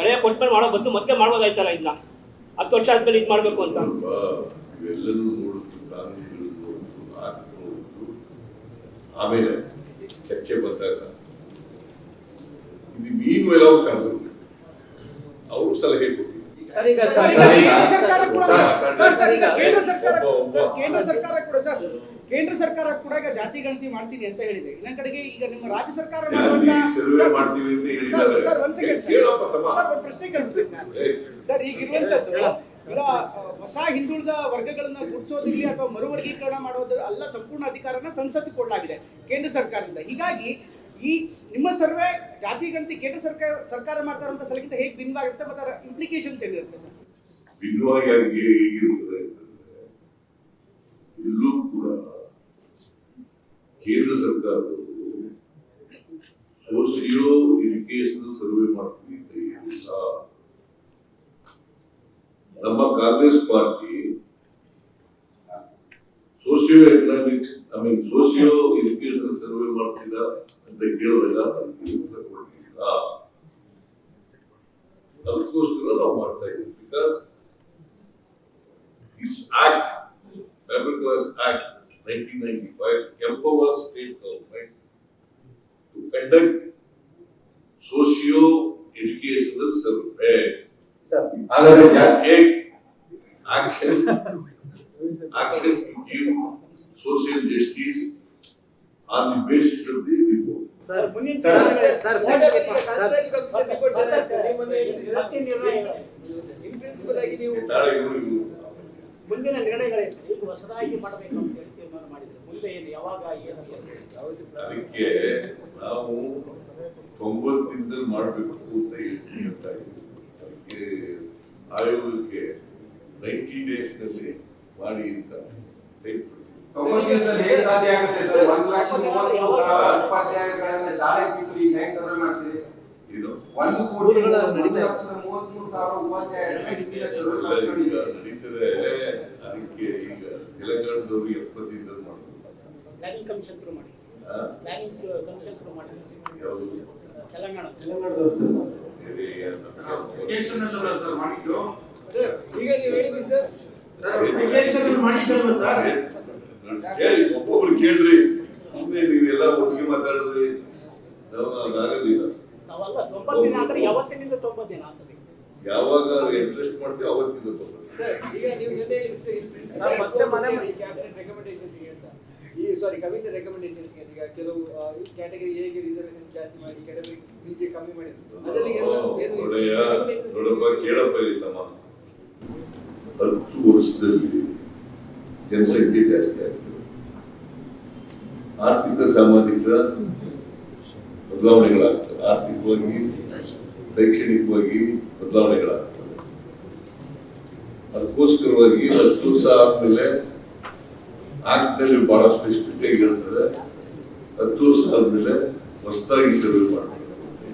ಸರಿಯಾಗಿ ಕೊಟ್ಮೇಲೆ ಮಾಡೋ ಬದಲು ಮತ್ತೆ ಮಾಡ್ಬೋದಾಯ್ತಲ್ಲ ಇದನ್ನ 10 ವರ್ಷ ಆದ್ಮೇಲೆ ಇದು ಮಾಡಬೇಕು ಅಂತ ಇವೆಲ್ಲನೂ ನೋಡುದು ಆಮೇಲೆ ಚರ್ಚೆ ಬಂದಾಗ ಇದು ಮೀನ್ ಮೇಲೆ ಅವ್ರು ಕರೆದ್ರು ಅವರು ಸಲಹೆ ಕೊಟ್ಟಿದ್ರು. ಕೇಂದ್ರ ಸರ್ಕಾರ ಕೂಡ ಈಗ ಜಾತಿ ಗಣತಿ ಮಾಡ್ತೀನಿ ಅಂತ ಹೇಳಿದೆ. ಇನ್ನೊಂದ್ ಕಡೆಗೆ ಈಗ ನಿಮ್ಮ ರಾಜ್ಯ ಸರ್ಕಾರ ಸರ್ವೆ ಮಾಡ್ತೀವಿ ಅಂತ ಹೇಳಿದ್ದಾರೆ. ಪ್ರಶ್ನೆ ಕೇಳ್ಬಿಡ್ತೀನಿ ಸರ್. ಈಗಿರುವಂತದ್ದು ಈಗ ಹೊಸ ಹಿಂದುಳಿದ ವರ್ಗಗಳನ್ನ ಗುರುತಿಸೋದಿರಲಿ ಅಥವಾ ಮರುವರ್ಗೀಕರಣ ಮಾಡೋದು ಅಲ್ಲ, ಸಂಪೂರ್ಣ ಅಧಿಕಾರನ ಸಂಸತ್ತಿಗೆ ಕೊಡಲಾಗಿದೆ ಕೇಂದ್ರ ಸರ್ಕಾರದಿಂದ. ಹೀಗಾಗಿ ಈ ನಿಮ್ಮ ಸರ್ವೆ ಜಾತಿ ಗಣತಿ ಕೇಂದ್ರ ಸರ್ಕಾರ ಮಾಡ್ತಾ ಇರುವಂತ ಸಲಕ್ಕಿಂತ ಹೇಗೆ ಭಿನ್ನವಾಗಿರುತ್ತೆ ಮತ್ತೆ ಅದರ ಇಂಪ್ಲಿಕೇಶನ್ಸ್ ಏನಿರುತ್ತೆ ಸರ್? ಭಿನ್ನವಾಗಿ ಹೇಗಿರುತ್ತದೆ ಇಲ್ಲೂ ಕೂಡ ಕೇಂದ್ರ ಸರ್ಕಾರದವರು ಸೋಸಿಯೋ ಎಜುಕೇಶನಲ್ ಸರ್ವೆ ಮಾಡ್ತೀವಿ ಅಂತ ಹೇಳಿಲ್ಲ. ನಮ್ಮ Congress party socio economics socio educational survey ಮಾಡ್ತಿಲ್ಲ ಅಂತ ಕೇಳಿದಾಗ ಕೊಡಲಿಲ್ಲ. ಅದಕ್ಕೋಸ್ಕರ ನಾವು ಮಾಡ್ತಾ ಇದ್ದೀವಿ. Because this act, Middle Class Act 1995, empowers state government to conduct socio-educational survey. Take action to give social justice on the basis of the report. ಮುಂದಿನ ನಿರ್ಣಯಗಳೇನು? ಈಗ ಹೊಸದಾಗಿ ಮಾಡಬೇಕು ಅಂತ ಹೇಳಿ ತೀರ್ಮಾನ ಮಾಡಿದ್ರೆ ಮುಂದೆ ಏನು, ಯಾವಾಗ, ಏನು? ಅದಕ್ಕೆ ನಾವು 90 ಮಾಡಬೇಕು ಅಂತ ಹೇಳ್ತಾ ಇದ್ದೀವಿ. ಅದಕ್ಕೆ ಆಯೋಗಕ್ಕೆ 90 days ನಲ್ಲಿ ಮಾಡಿ ಅಂತ ಹೇಳ್ತೀವಿ. ನಡೀತದೆ. ಅದಕ್ಕೆ ಈಗ ತೆಲಂಗಾಣದವರು 70 ಮಾಡ್ತಾರೆ. ಪ್ಲಾನಿಂಗ್ ಕಮಿಷನ್ ಥ್ರೂ ಮಾಡಿ. ಯಾವುದು ಈಗ ನೀವು ಹೇಳಿದ್ರಿ ಸರ್, ಹೇಳಿ ಒಬ್ಬೊಬ್ರು ಕೇಳ್ರಿ. ಸುಮ್ಮನೆ ನೀವೆಲ್ಲ ಒಟ್ಟಿಗೆ ಮಾತಾಡಿದ್ರಿ ಅದಾಗೋದಿಲ್ಲ. ನಾವಲ್ಲ 90 ದಿನ ಅಂದ್ರೆ ಯಾವತ್ತಿನಿಂದ 90 ದಿನ ಆಗ್ತದೆ. ಯಾವಾಗ ಇಂಟ್ರೆಸ್ಟ್ ಮಾಡ್ತೀವಿ ಅವತ್ತಿಂದ 90. ಈಗ ನೀವು ನಿನ್ನೆ ಹೇಳಿದ್ರಿ ಸರ್, ಮತ್ತೆ ಮನೆ ಕ್ಯಾಬಿನೆಟ್ ರೆಕಮೆಂಡೇಶನ್ಸ್ ಗೆ ಅಂತ ಕಮಿಷನ್ ರೆಕಮೆಂಡೇಶನ್ಸ್ ಗೆ ಈಗ ಕೆಲವು ಕ್ಯಾಟಗರಿ ಎ ಗೆ ರಿಸರ್ವೇಶನ್ ಜಾಸ್ತಿ ಮಾಡಿ ಕ್ಯಾಟಗರಿ ಬಿ ಗೆ ಕಮ್ಮಿ ಮಾಡಿದ್ರು. ಅದರಲ್ಲಿ ನೋಡಪ್ಪ ಕೇಳಪ್ಪ ಇಲ್ಲಮ್ಮ, 10 ವರ್ಷದಲ್ಲಿ ಜನಸಂಖ್ಯೆ ಜಾಸ್ತಿ ಆಗ್ತದೆ, ಆರ್ಥಿಕ ಸಾಮಾಜಿಕ ಬದಲಾವಣೆಗಳಾಗ್ತವೆ, ಆರ್ಥಿಕವಾಗಿ ಶೈಕ್ಷಣಿಕವಾಗಿ ಬದಲಾವಣೆಗಳಾಗ್ತವೆ. ಅದಕ್ಕೋಸ್ಕರವಾಗಿ 10 ವರ್ಷ ಆದ್ಮೇಲೆ ಆಕ್ಟ್ನಲ್ಲಿ ಬಹಳ ಸ್ಪೆಸಿಫಿಕ್ ಆಗಿ ಹೇಳ್ತದೆ, 10 ವರ್ಷ ಆದ್ಮೇಲೆ ಹೊಸದಾಗಿ ಸರ್ವೆ ಮಾಡ್ತಾರೆ.